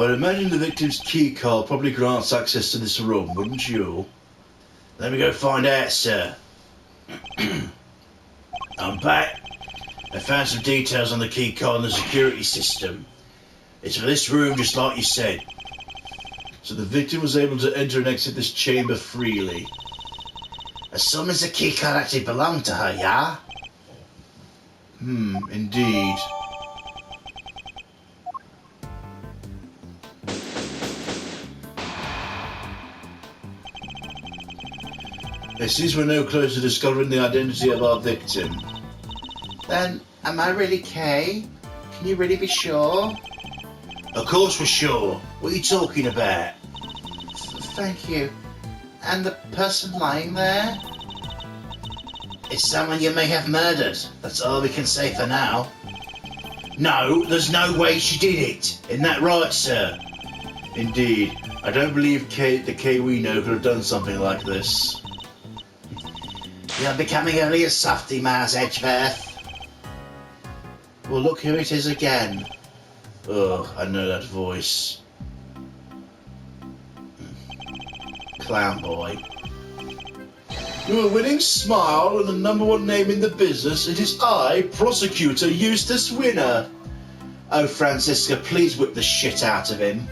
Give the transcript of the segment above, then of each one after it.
would imagine the victim's key card probably grants access to this room, wouldn't you? Let me go find out, sir. I'm back. I found some details on the key card and the security system. It's for this room, just like you said. So the victim was able to enter and exit this chamber freely. Assuming the key card actually belonged to her, yeah? Indeed. It seems we're no closer to discovering the identity of our victim. Then, am I really Kay? Can you really be sure? Of course we're sure. What are you talking about? Thank you. And the person lying there? It's someone you may have murdered. That's all we can say for now. No, there's no way she did it. Isn't that right, sir? Indeed. I don't believe the Kay we know could have done something like this. You're becoming only a softy, Mars Edgeworth. Well, look who it is again. Ugh, I know that voice. Clown boy. With a winning smile and the #1 name in the business, it is I, Prosecutor Eustace Winner. Oh, Francisca, please whip the shit out of him.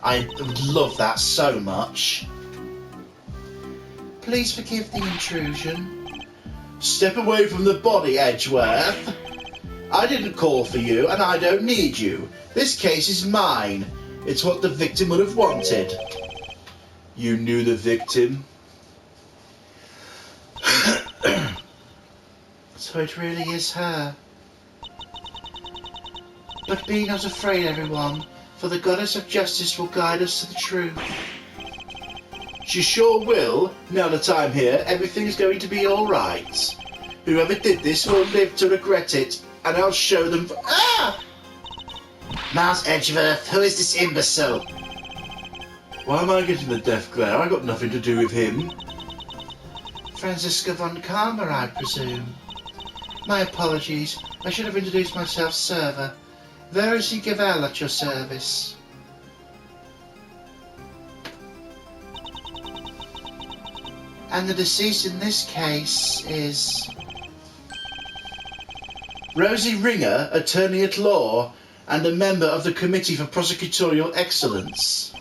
I would love that so much. Please forgive the intrusion. Step away from the body, Edgeworth. I didn't call for you, and I don't need you. This case is mine. It's what the victim would have wanted. You knew the victim? So it really is her. But be not afraid, everyone, for the goddess of justice will guide us to the truth. She sure will. Now that I'm here, everything's going to be all right. Whoever did this will live to regret it, and I'll show them. Mars Edgeworth, who is this imbecile? Why am I getting the death glare? I got nothing to do with him. Franziska von Karma, I presume. My apologies. I should have introduced myself, server. Verity Gavel at your service. And the deceased in this case is Rosie Ringer, attorney at law, and a member of the Committee for Prosecutorial Excellence.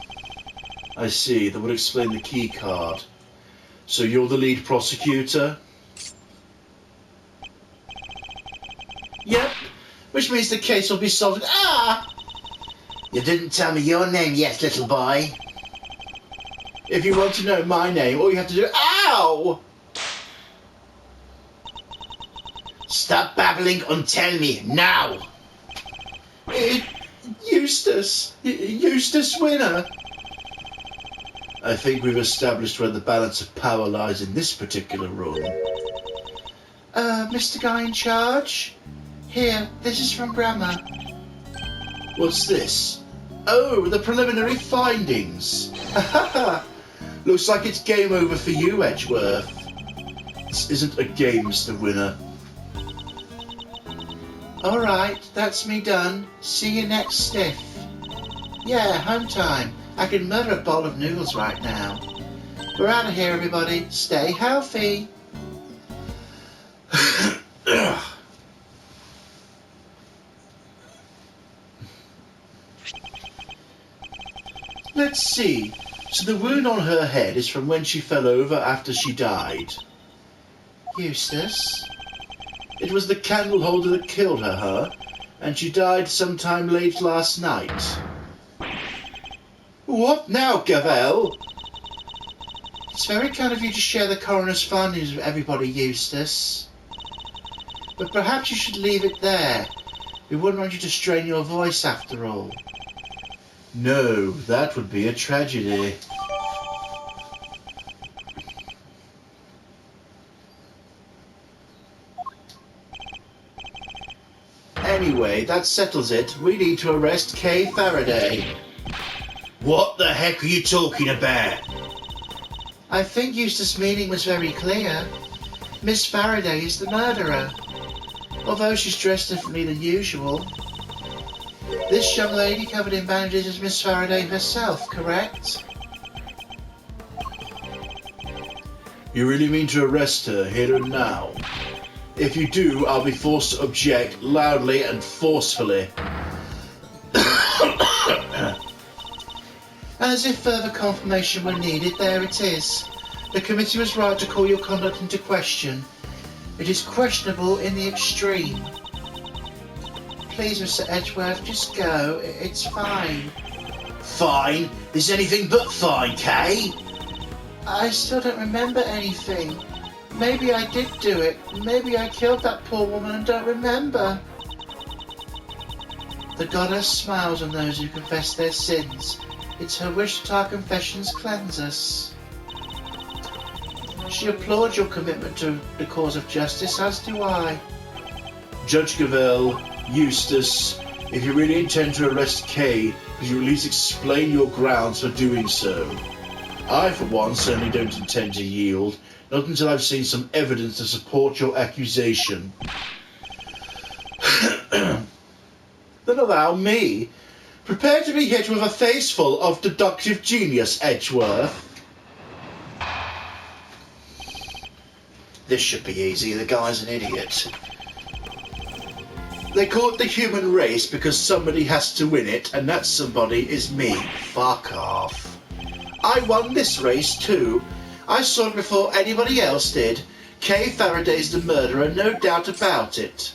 I see, that would explain the key card. So you're the lead prosecutor? Yep, which means the case will be solved. You didn't tell me your name yet, little boy. If you want to know my name, all you have to do... Ow! Stop babbling and tell me, now! Eustace Winner. I think we've established where the balance of power lies in this particular room. Mr. Guy in charge? Here, this is from Grammar. What's this? Oh, the preliminary findings. Looks like it's game over for you, Edgeworth. This isn't a game, Mr. Winner. Alright, that's me done. See you next stiff. Yeah, home time. I can murder a bowl of noodles right now. We're out of here, everybody. Stay healthy. Let's see. So the wound on her head is from when she fell over after she died. Eustace? It was the candle holder that killed her, huh? And she died sometime late last night. What now, Gavel? It's very kind of you to share the coroner's findings with everybody, Eustace. But perhaps you should leave it there. We wouldn't want you to strain your voice after all. No, that would be a tragedy. Anyway, that settles it. We need to arrest Kay Faraday. What the heck are you talking about? I think Eustace's meaning was very clear. Miss Faraday is the murderer. Although she's dressed differently than usual. This young lady covered in bandages is Miss Faraday herself, correct? You really mean to arrest her here and now? If you do, I'll be forced to object loudly and forcefully. And as if further confirmation were needed, there it is. The committee was right to call your conduct into question. It is questionable in the extreme. Please, Mr. Edgeworth, just go. It's fine. Fine? There's anything but fine, Kay? I still don't remember anything. Maybe I did do it. Maybe I killed that poor woman and don't remember. The goddess smiles on those who confess their sins. It's her wish that our confessions cleanse us. She applauds your commitment to the cause of justice, as do I. Judge Gavelle, Eustace, if you really intend to arrest Kay, could you at least explain your grounds for doing so? I, for one, certainly don't intend to yield, not until I've seen some evidence to support your accusation. Then allow me. Prepare to be hit with a face full of deductive genius, Edgeworth. This should be easy, the guy's an idiot. They call it the human race because somebody has to win it, and that somebody is me. Fuck off. I won this race too. I saw it before anybody else did. Kay Faraday's the murderer, no doubt about it.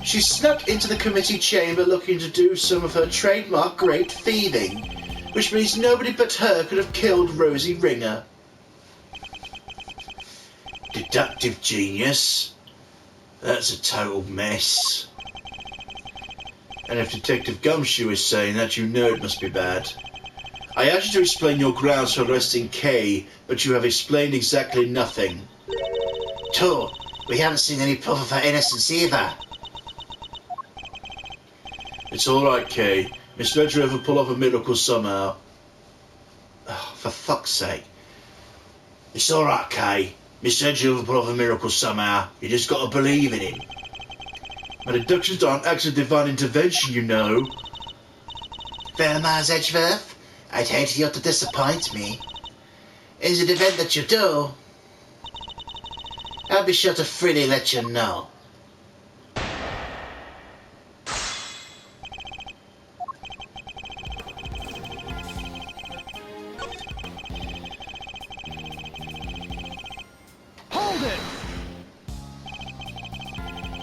She snuck into the committee chamber looking to do some of her trademark great thieving, which means nobody but her could have killed Rosie Ringer. Deductive genius? That's a total mess. And if Detective Gumshoe is saying that, you know it must be bad. I asked you to explain your grounds for arresting Kay, but you have explained exactly nothing. Too, we haven't seen any proof of her innocence either. It's alright, Kay. Miss Edgeworth will pull off a miracle somehow. Oh, for fuck's sake. It's alright, Kay. Miss Edgeworth will pull off a miracle somehow. You just gotta believe in him. My deductions aren't acts of divine intervention, you know. Fair, Miss Edgeworth. I'd hate you to disappoint me. In the event that you do, I'll be sure to freely let you know.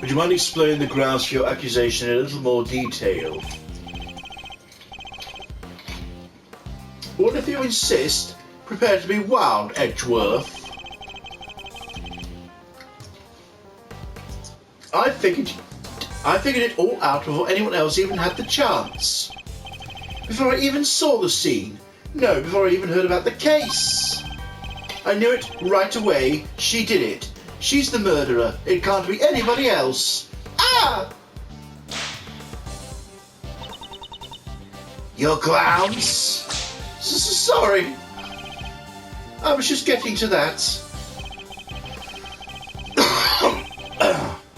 Would you mind explaining the grounds for your accusation in a little more detail? What if you insist? Prepare to be wild, Edgeworth. I figured it all out before anyone else even had the chance. Before I even saw the scene. No, before I even heard about the case. I knew it right away. She did it. She's the murderer. It can't be anybody else. Ah! Your grounds? Sorry. I was just getting to that.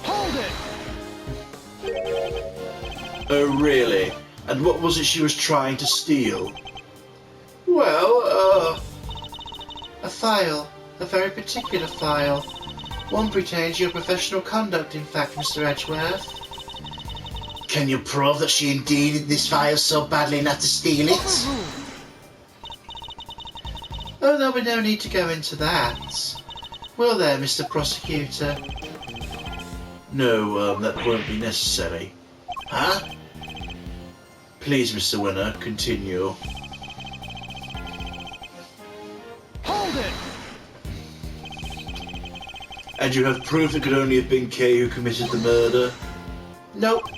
Hold it! Oh, really? And what was it she was trying to steal? Well, a file. A very particular file. One pertains to your professional conduct, in fact, Mr. Edgeworth. Can you prove that she indeed did this file so badly not to steal it? Oh, there'll be no need to go into that. Will there, Mr. Prosecutor? No, that won't be necessary. Huh? Please, Mr. Winner, continue. Hold it! And you have proof it could only have been Kay who committed the murder? Nope.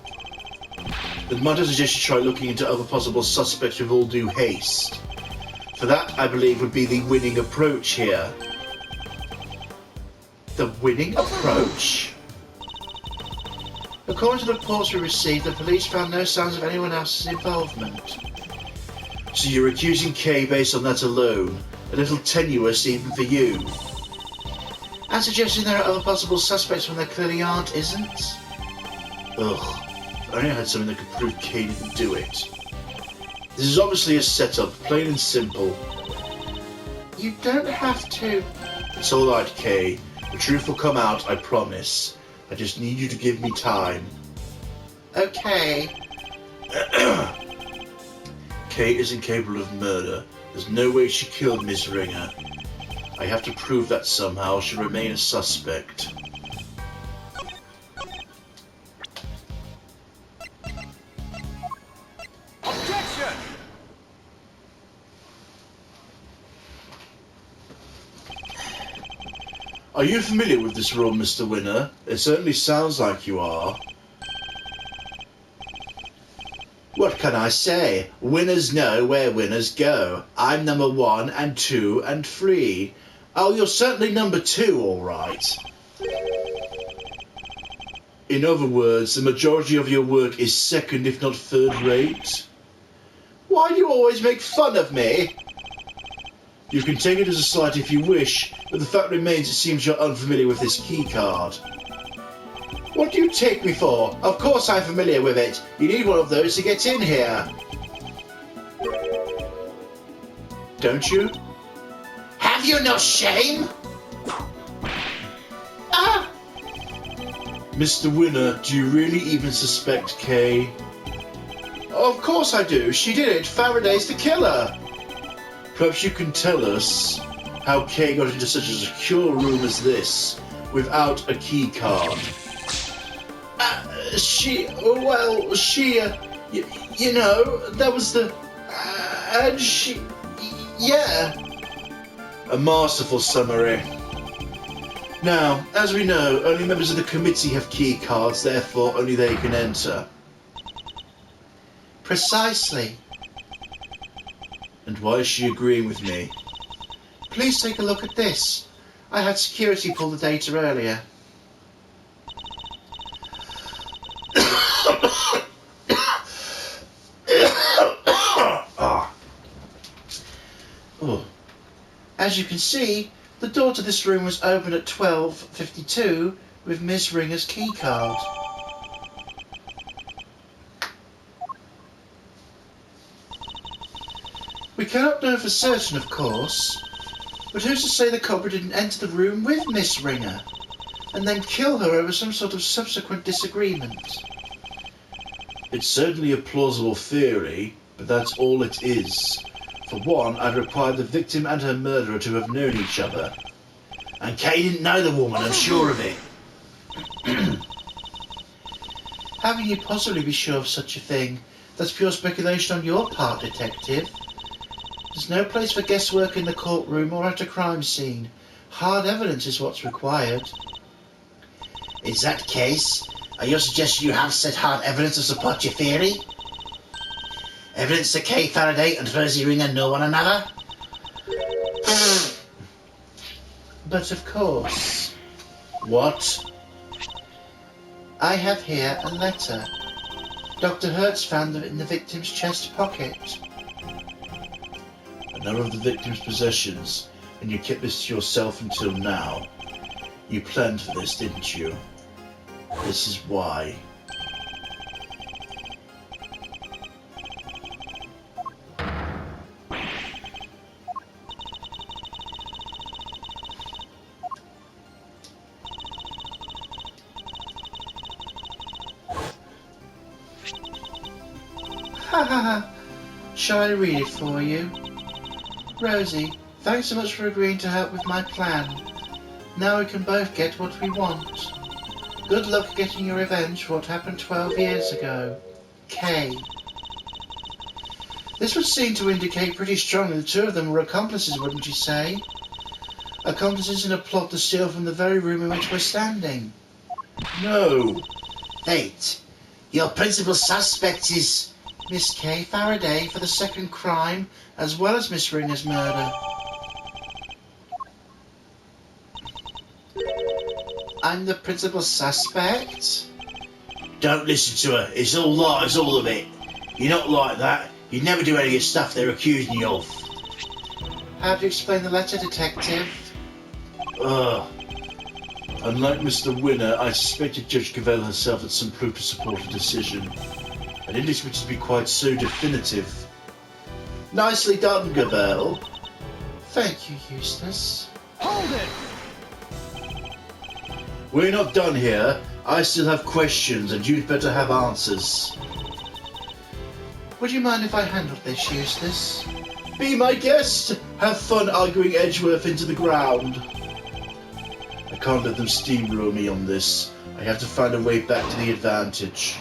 Then might I suggest you try looking into other possible suspects with all due haste. For that, I believe, would be the winning approach here. The winning approach? According to the reports we received, the police found no signs of anyone else's involvement. So you're accusing Kay based on that alone? A little tenuous even for you. And suggesting there are other possible suspects when there clearly aren't, isn't? Ugh. If only I had something that could prove Kay didn't do it. This is obviously a setup, plain and simple. You don't have to. It's alright, Kay. The truth will come out, I promise. I just need you to give me time. Okay. Kay isn't capable of murder. There's no way she killed Miss Ringer. I have to prove that somehow. She'll remain a suspect. Objection! Are you familiar with this rule, Mr. Winner? It certainly sounds like you are. What can I say? Winners know where winners go. I'm number 1 and 2 and 3. Oh, you're certainly number 2, all right. In other words, the majority of your work is second, if not third rate. Why do you always make fun of me? You can take it as a slight if you wish, but the fact remains it seems you're unfamiliar with this key card. What do you take me for? Of course I'm familiar with it. You need one of those to get in here. Don't you? Have you no shame? Ah! Mr. Winner, do you really even suspect Kay? Of course I do. She did it. Faraday's the killer. Perhaps you can tell us how Kay got into such a secure room as this without a key card. You know, that was the... yeah. A masterful summary. Now, as we know, only members of the committee have key cards, therefore only they can enter. Precisely. And why is she agreeing with me? Please take a look at this. I had security pull the data earlier. Oh. As you can see, the door to this room was opened at 12:52 with Miss Ringer's key card. We cannot know for certain, of course, but who's to say the culprit didn't enter the room with Miss Ringer and then kill her over some sort of subsequent disagreement? It's certainly a plausible theory, but that's all it is. For one, I'd require the victim and her murderer to have known each other. And Kay didn't know the woman, I'm sure of it. How can you possibly be sure of such a thing? That's pure speculation on your part, Detective. There's no place for guesswork in the courtroom or at a crime scene. Hard evidence is what's required. Is that the case? Are you suggesting you have said hard evidence to support your theory? Evidence that Kay Faraday and Rosie Ringer know one another? But of course. What? I have here a letter. Dr. Hertz found it in the victim's chest pocket. Another of the victim's possessions, and you kept this to yourself until now. You planned for this, didn't you? This is why. Ha ha ha. Shall I read it for you? Rosie, thanks so much for agreeing to help with my plan. Now we can both get what we want. Good luck getting your revenge for what happened 12 years ago. Kay. This would seem to indicate pretty strongly the two of them were accomplices, wouldn't you say? Accomplices in a plot to steal from the very room in which we're standing. No. Wait. Your principal suspect is Miss Kay Faraday for the second crime, as well as Miss Ringer's murder. I'm the principal suspect? Don't listen to her. It's all lies, all of it. You're not like that. You'd never do any of the stuff they're accusing you of. How do you explain the letter, Detective? Unlike Mr. Winner, I suspected Judge Cavell herself had some proof to support her decision. I didn't expect it to be quite so definitive. Nicely done, Cavell. Thank you, Eustace. Hold it! We're not done here. I still have questions, and you'd better have answers. Would you mind if I handled this, Eustace? Be my guest! Have fun arguing Edgeworth into the ground. I can't let them steamroll me on this. I have to find a way back to the advantage.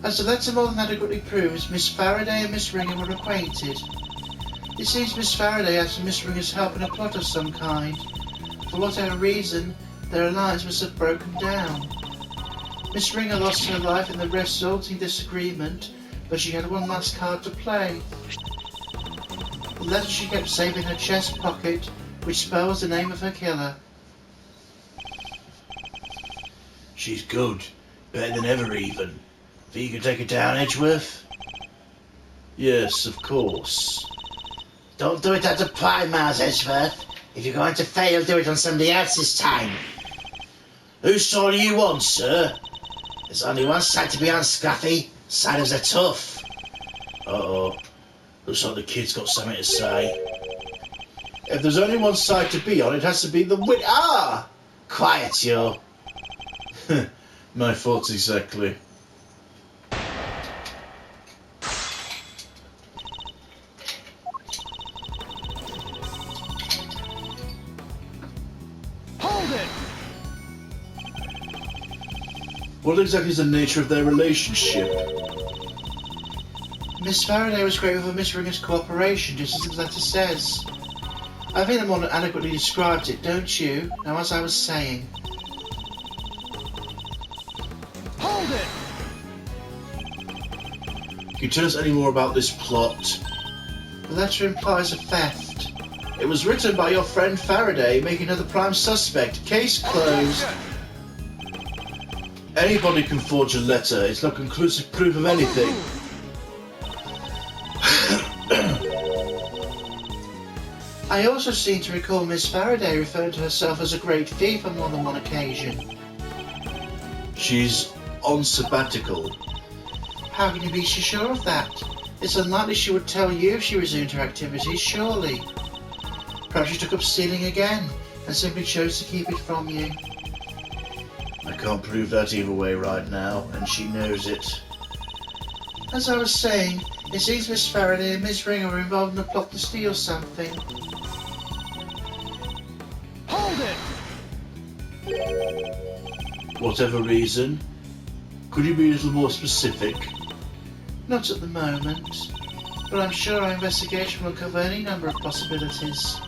As the letter more than adequately proves, Miss Faraday and Miss Ringer were acquainted. It seems Miss Faraday asked for Miss Ringer's help in a plot of some kind. For whatever reason, their alliance must have broken down. Miss Ringer lost her life in the resulting disagreement, but she had one last card to play. The letter she kept safe in her chest pocket, which spells the name of her killer. She's good. Better than ever, even. Think you can take her down, Edgeworth? Yes, of course. Don't do it at the Primar's, Edgeworth. If you're going to fail, do it on somebody else's time. Whose side are you on, sir? There's only one side to be on, Scruffy. Side of the tough. Uh-oh. Looks like the kid's got something to say. If there's only one side to be on, it has to be the win. Ah! Quiet, you. My thoughts exactly. Hold it! What exactly is the nature of their relationship? Miss Faraday was grateful for Miss Ringer's cooperation, just as the letter says. I think the more than adequately describes it, don't you? Now, as I was saying. Hold it! Can you tell us any more about this plot? The letter implies a theft. It was written by your friend Faraday, making her the prime suspect. Case closed. Anybody can forge a letter. It's not conclusive proof of anything. I also seem to recall Miss Faraday referring to herself as a great thief on more than one occasion. She's on sabbatical. How can you be so sure of that? It's unlikely she would tell you if she resumed her activities, surely. Perhaps she took up stealing again and simply chose to keep it from you. I can't prove that either way right now, and she knows it. As I was saying, it seems Miss Faraday and Miss Ringer were involved in a plot to steal something. Hold it! Whatever reason, could you be a little more specific? Not at the moment, but I'm sure our investigation will cover any number of possibilities.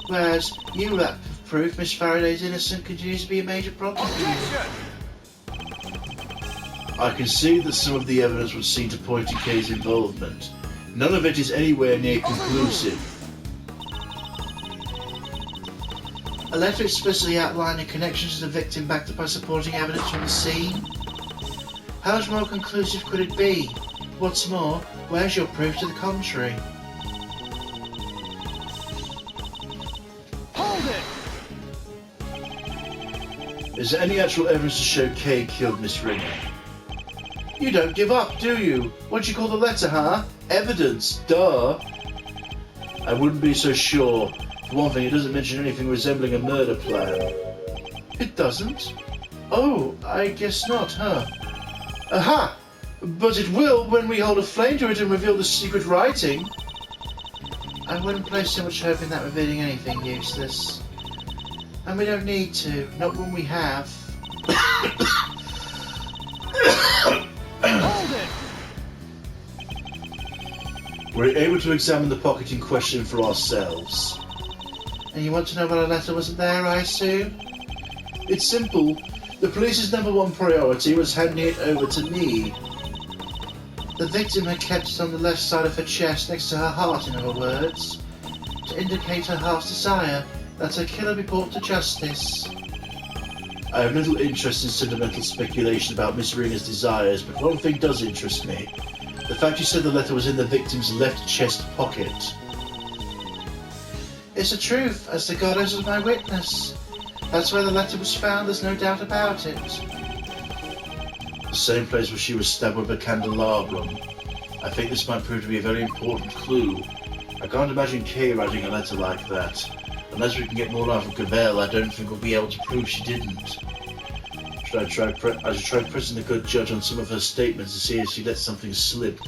Whereas you lack proof Miss Faraday's innocence continues to be a major problem for you. I can see that some of the evidence would seem to point to Kay's involvement. None of it is anywhere near conclusive. A letter explicitly outlining connections to the victim backed up by supporting evidence from the scene. How much more conclusive could it be? What's more, where's your proof to the contrary? Hold it! Is there any actual evidence to show Kay killed Miss Ringer? You don't give up, do you? What do you call the letter, huh? Evidence, duh. I wouldn't be so sure. For one thing, it doesn't mention anything resembling a murder plan. It doesn't? Oh, I guess not, huh? Aha! But it will when we hold a flame to it and reveal the secret writing. I wouldn't place so much hope in that revealing anything useless. And we don't need to, not when we have. Hold it! We're able to examine the pocket in question for ourselves. And you want to know why the letter wasn't there, I assume? It's simple. The police's number one priority was handing it over to me. The victim had kept it on the left side of her chest next to her heart, in other words, to indicate her heart's desire that her killer be brought to justice. I have little interest in sentimental speculation about Miss Ringer's desires, but one thing does interest me. The fact you said the letter was in the victim's left chest pocket. It's the truth, as the goddess is my witness. That's where the letter was found, there's no doubt about it. The same place where she was stabbed with a candelabrum. I think this might prove to be a very important clue. I can't imagine Kay writing a letter like that. Unless we can get more out of Cavell, I don't think we'll be able to prove she didn't. I should try pressing the good judge on some of her statements to see if she lets something slip.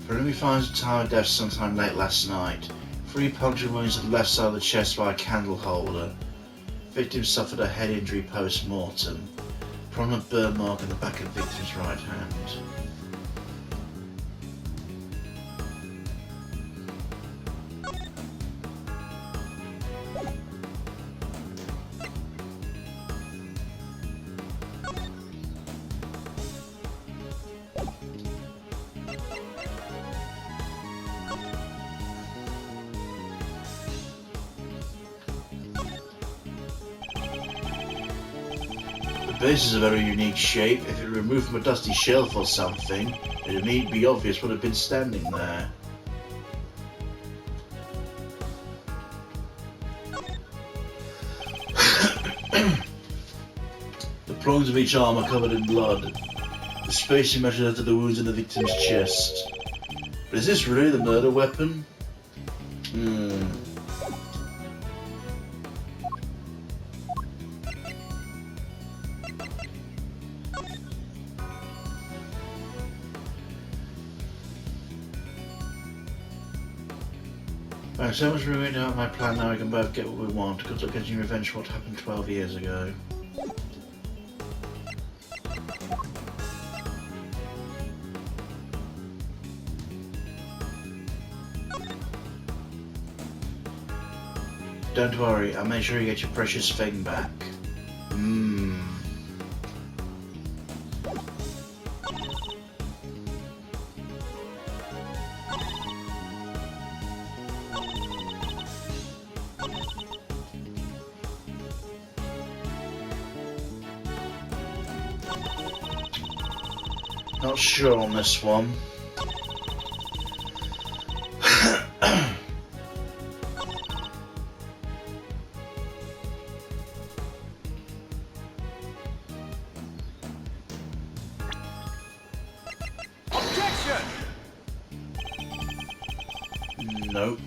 Remy finds a tower death sometime late last night. 3 puncture wounds at the left side of the chest by a candle holder. Victim suffered a head injury post-mortem. Prominent burn mark in the back of the victim's right hand. The base is a very unique shape. If it were removed from a dusty shelf or something, it would immediately be obvious what had been standing there. The prongs of each arm are covered in blood. The spacing measured after the wounds in the victim's chest. But is this really the murder weapon? Right, so much ruined out my plan, now we can both get what we want. Good luck getting revenge for what happened 12 years ago. Don't worry, I'll make sure you get your precious thing back. Not sure on this one. Objection! Nope.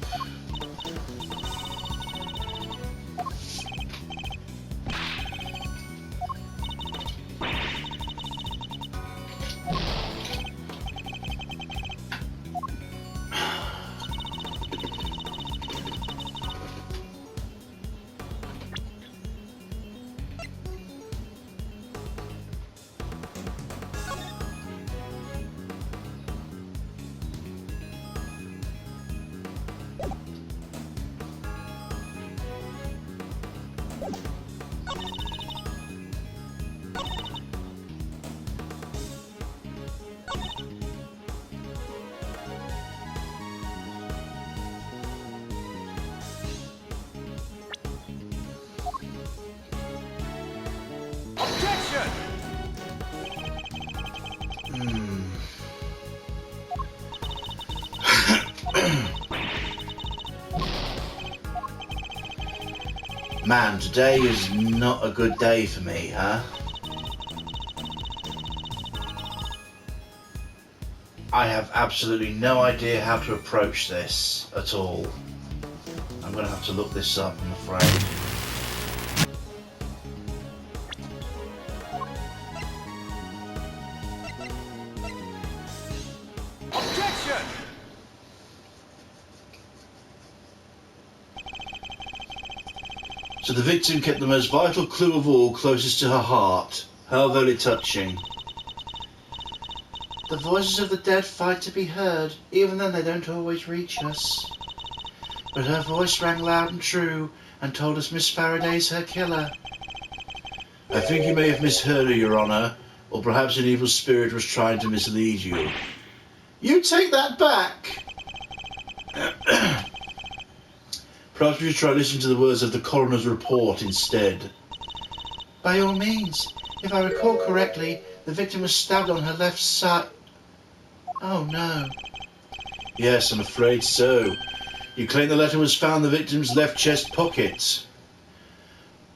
Objection! Man, today is not a good day for me, huh? I have absolutely no idea how to approach this at all. I'm gonna have to look this up, I'm afraid. Objection! So the victim kept the most vital clue of all closest to her heart. How very touching. The voices of the dead fight to be heard, even then they don't always reach us. But her voice rang loud and true, and told us Miss Faraday's her killer. I think you may have misheard her, Your Honour, or perhaps an evil spirit was trying to mislead you. You take that back. Perhaps we should try listening to the words of the coroner's report instead. By all means. If I recall correctly, the victim was stabbed on her left side. Oh no. Yes, I'm afraid so. You claim the letter was found in the victim's left chest pocket.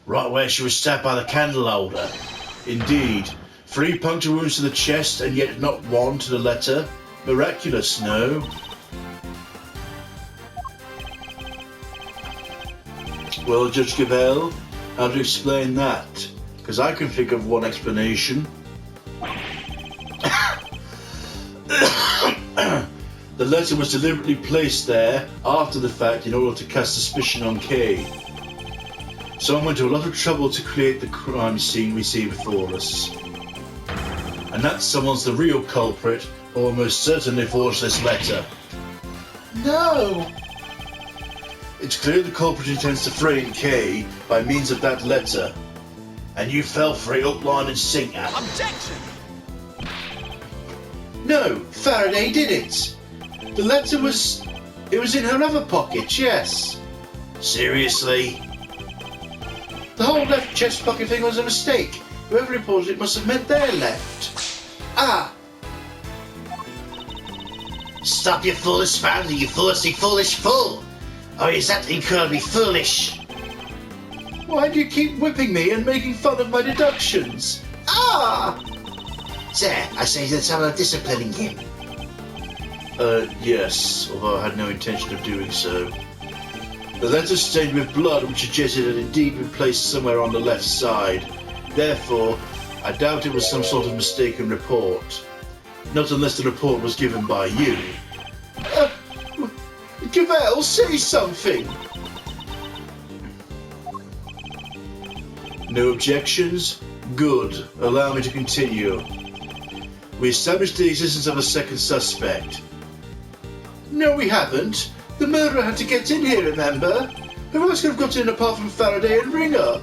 Right where she was stabbed by the candle holder. Indeed. 3 puncture wounds to the chest and yet not one to the letter. Miraculous, no? Well, Judge Gavelle, how to explain that? Because I can think of one explanation. The letter was deliberately placed there after the fact in order to cast suspicion on Kay. Someone went to a lot of trouble to create the crime scene we see before us. And that someone's the real culprit, or most certainly forged this letter. No! It's clear the culprit intends to frame Kay by means of that letter. And you fell for it hook, line and sinker. Objection! No, Faraday did it. The letter was... it was in her other pocket, yes. Seriously? The whole left chest pocket thing was a mistake. Whoever reported it must have meant their left. Ah! Stop your foolish family, you foolish fool! Oh, is that incredibly foolish? Why do you keep whipping me and making fun of my deductions? Ah! There, I say that I'm disciplining him. Yes, although I had no intention of doing so. The letter stained with blood which suggested it had indeed been placed somewhere on the left side. Therefore, I doubt it was some sort of mistaken report. Not unless the report was given by you. Gavelle, say something! No objections? Good. Allow me to continue. We established the existence of a second suspect. No, we haven't. The murderer had to get in here, remember? Who else could have got in apart from Faraday and Ringer?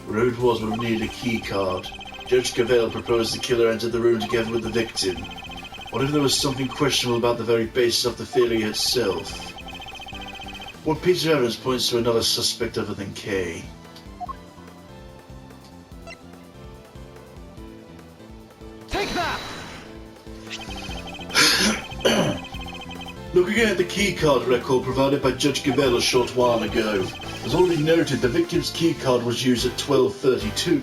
Whatever it was, we needed a key card. Judge Gavelle proposed the killer entered the room together with the victim. What if there was something questionable about the very basis of the theory itself? What piece of evidence points to another suspect other than Kay? Take that! Looking at the keycard record provided by Judge Gavelle a short while ago, as already noted, the victim's keycard was used at 12:52.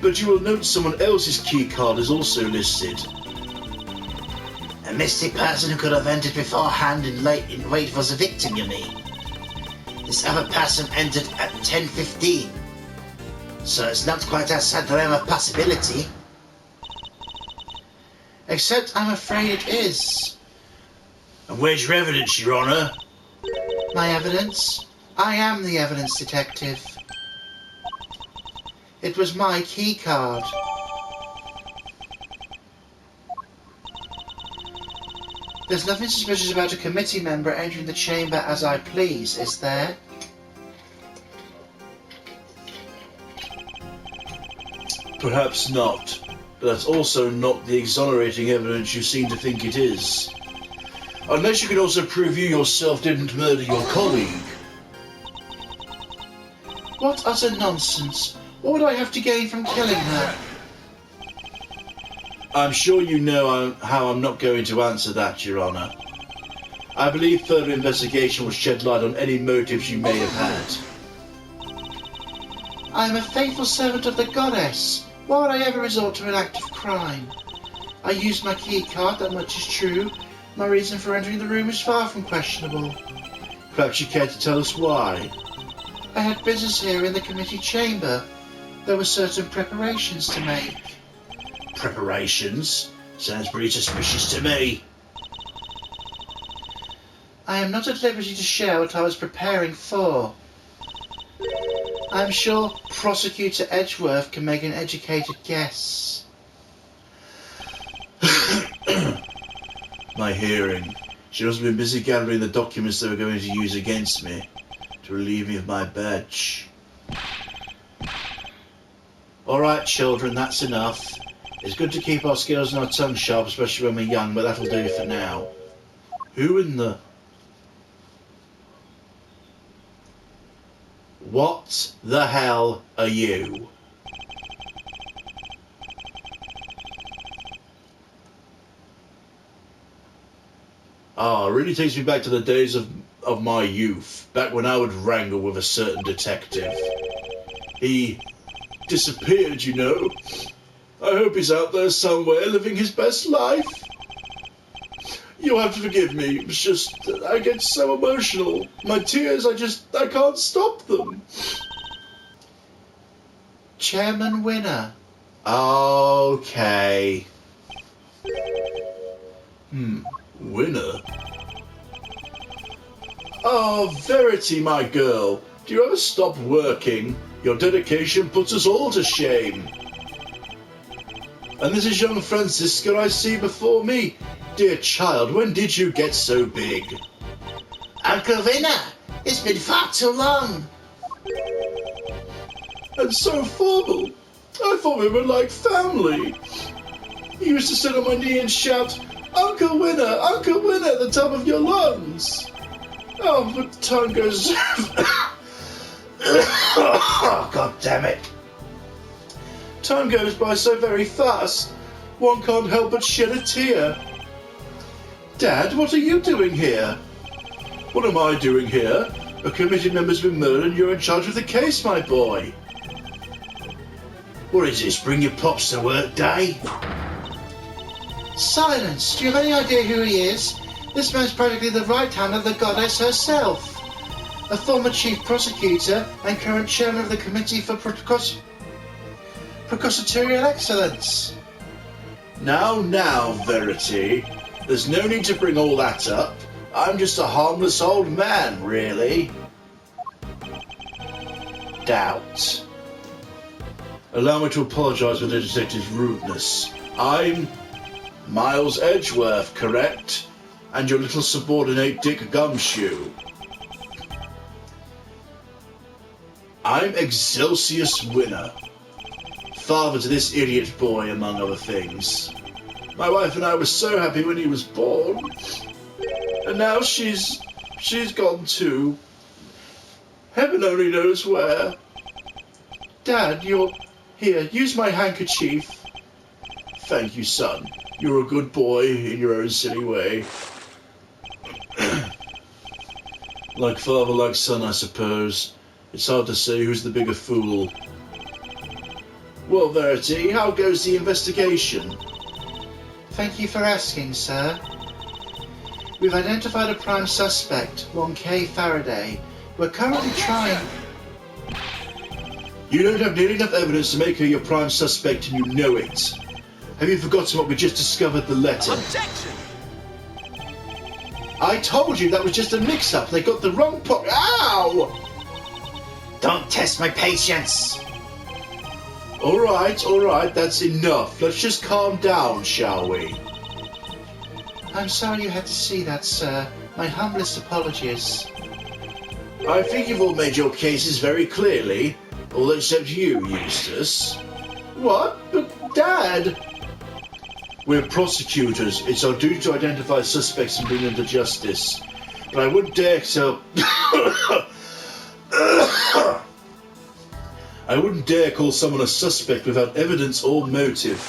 But you will note someone else's keycard is also listed. A mystic person who could have entered beforehand and wait for the victim, you mean? This other person entered at 10:15. So it's not quite outside the realm of possibility. Except I'm afraid it is. And where's your evidence, Your Honour? My evidence? I am the evidence detective. It was my key card. There's nothing suspicious about a committee member entering the chamber as I please, is there? Perhaps not, but that's also not the exonerating evidence you seem to think it is. Unless you can also prove you yourself didn't murder your colleague. What utter nonsense! What would I have to gain from killing her? I'm sure you know how I'm not going to answer that, Your Honour. I believe further investigation will shed light on any motives you may have had. I am a faithful servant of the goddess. Why would I ever resort to an act of crime? I used my key card, that much is true. My reason for entering the room is far from questionable. Perhaps you care to tell us why? I had business here in the committee chamber. There were certain preparations to make. Preparations? Sounds pretty suspicious to me. I am not at liberty to share what I was preparing for. I am sure Prosecutor Edgeworth can make an educated guess. My hearing. She must have been busy gathering the documents they were going to use against me to relieve me of my badge. All right, children, that's enough. It's good to keep our skills and our tongue sharp, especially when we're young, but that'll do for now. Who in the... What the hell are you? Ah, it really takes me back to the days of my youth, back when I would wrangle with a certain detective. He disappeared, you know. I hope he's out there somewhere living his best life. You'll have to forgive me, it's just, I get so emotional. My tears, I can't stop them. Chairman Winner. Okay. Winner? Oh, Verity, my girl. Do you ever stop working? Your dedication puts us all to shame. And this is young Francisca I see before me. Dear child, when did you get so big? Uncle Winner, it's been far too long. And so formal. I thought we were like family. You used to sit on my knee and shout, Uncle Winner, at the top of your lungs. Oh, but time goes... Oh, God damn it. Time goes by so very fast, one can't help but shed a tear. Dad, what are you doing here? What am I doing here? A committee member's been murdered and you're in charge of the case, my boy. What is this, bring your pops to work day? Silence! Do you have any idea who he is? This man's practically the right hand of the goddess herself. A former chief prosecutor and current chairman of the Committee for Prosecutorial Excellence. Now, Verity. There's no need to bring all that up. I'm just a harmless old man, really. Doubt. Allow me to apologise for the detective's rudeness. I'm Miles Edgeworth, correct? And your little subordinate Dick Gumshoe. I'm Excelsius Winner, father to this idiot boy, among other things. My wife and I were so happy when he was born, and now she's gone too. Heaven only knows where. Dad, you're here. Use my handkerchief. Thank you, son. You're a good boy in your own silly way. Like father, like son, I suppose. It's hard to say who's the bigger fool. Well, Verity, how goes the investigation? Thank you for asking, sir. We've identified a prime suspect, one K. Faraday. We're currently trying... You don't have nearly enough evidence to make her your prime suspect, and you know it. Have you forgotten what we just discovered, the letter? Objection! I told you that was just a mix-up. They got the wrong Ow! Don't test my patience. All right, that's enough. Let's just calm down, shall we? I'm sorry you had to see that, sir. My humblest apologies. I think you've all made your cases very clearly, all except you, Eustace. What? But, Dad! We're prosecutors. It's our duty to identify suspects and bring them to justice. But I wouldn't dare tell... I wouldn't dare call someone a suspect without evidence or motive.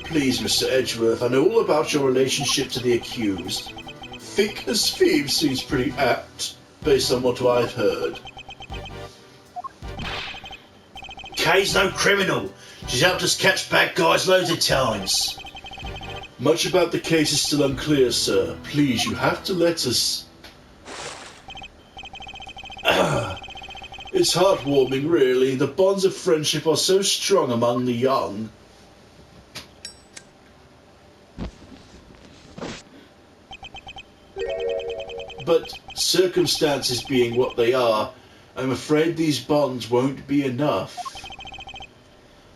Please, Mr. Edgeworth, I know all about your relationship to the accused. Thick as thieves seems pretty apt, based on what I've heard. Kay's no criminal. She's helped us catch bad guys loads of times. Much about the case is still unclear, sir. Please, you have to let us... It's heartwarming, really. The bonds of friendship are so strong among the young. But circumstances being what they are, I'm afraid these bonds won't be enough.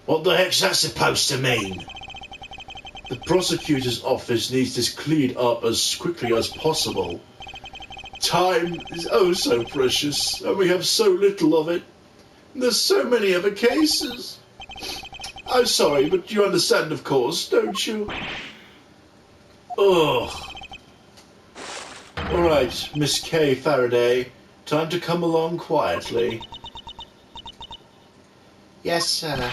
What the heck's that supposed to mean? The prosecutor's office needs this cleared up as quickly as possible. Time is oh so precious, and we have so little of it. There's so many other cases. I'm sorry, but you understand, of course, don't you? Ugh. Alright, Miss Kay Faraday, time to come along quietly. Yes, sir.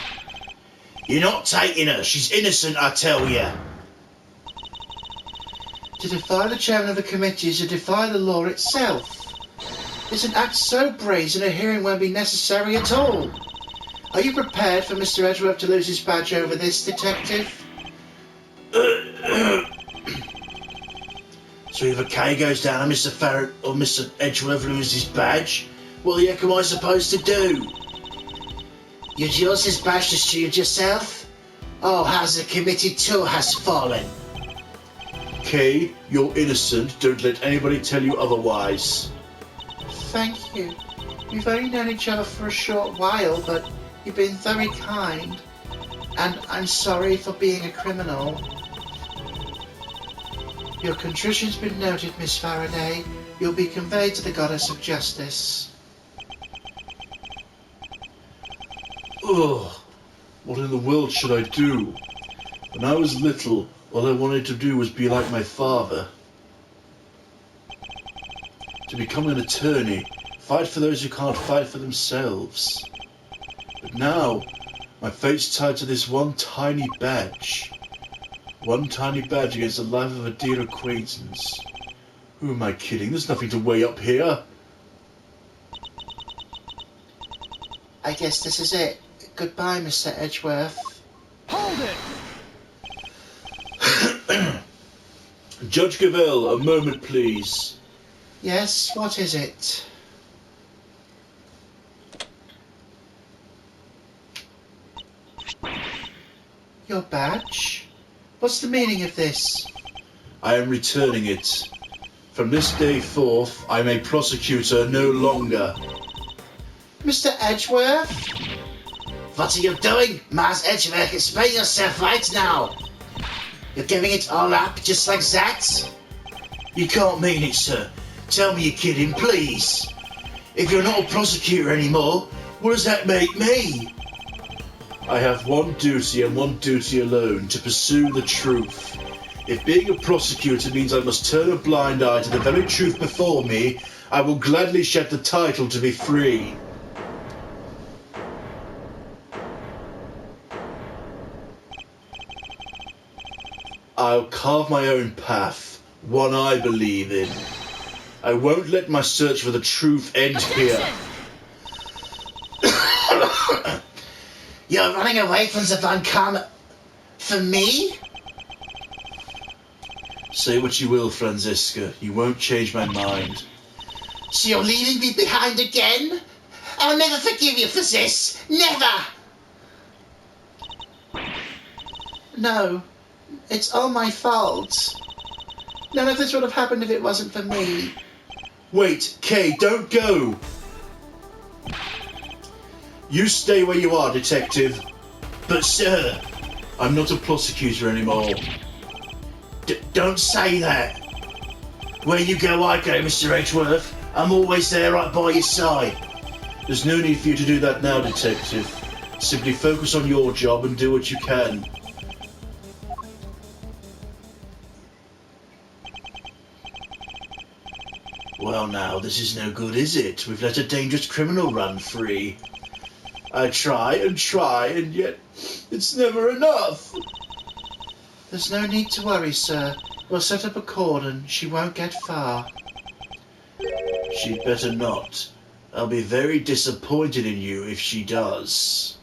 You're not taking her. She's innocent, I tell you. To defy the chairman of the committee is to defy the law itself. It's an act so brazen a hearing won't be necessary at all. Are you prepared for Mr. Edgeworth to lose his badge over this, detective? So either Kay goes down and Mr. Farrett or Mr. Edgeworth loses his badge? What the heck am I supposed to do? You'd use his badge to shield yourself? Oh, how's the committee too has fallen? Kay, you're innocent. Don't let anybody tell you otherwise. Thank you. We've only known each other for a short while, but you've been very kind. And I'm sorry for being a criminal. Your contrition's been noted, Miss Faraday. You'll be conveyed to the Goddess of Justice. Ugh. What in the world should I do? When I was little, all I wanted to do was be like my father. To become an attorney, fight for those who can't fight for themselves. But now, my fate's tied to this one tiny badge. One tiny badge against the life of a dear acquaintance. Who am I kidding? There's nothing to weigh up here. I guess this is it. Goodbye, Mr. Edgeworth. Hold it! Judge Gavelle, a moment please. Yes, what is it? Your badge? What's the meaning of this? I am returning it. From this day forth, I'm a prosecutor no longer. Mr. Edgeworth? What are you doing? Mars Edgeworth, explain yourself right now. You're giving it all up just like that? You can't mean it, sir. Tell me you're kidding, please. If you're not a prosecutor anymore, what does that make me? I have one duty and one duty alone, to pursue the truth. If being a prosecutor means I must turn a blind eye to the very truth before me, I will gladly shed the title to be free. I'll carve my own path, one I believe in. I won't let my search for the truth end here. You're running away from the Van Karma... For me? Say what you will, Franziska, you won't change my mind. So you're leaving me behind again? I'll never forgive you for this. Never! No, it's all my fault. None of this would have happened if it wasn't for me. Wait, Kay, don't go! You stay where you are, detective. But sir... I'm not a prosecutor anymore. Don't say that. Where you go, I go, Mr. Edgeworth. I'm always there right by your side. There's no need for you to do that now, detective. Simply focus on your job and do what you can. Well now, this is no good, is it? We've let a dangerous criminal run free. I try, and yet it's never enough. There's no need to worry, sir. We'll set up a cordon. She won't get far. She'd better not. I'll be very disappointed in you if she does.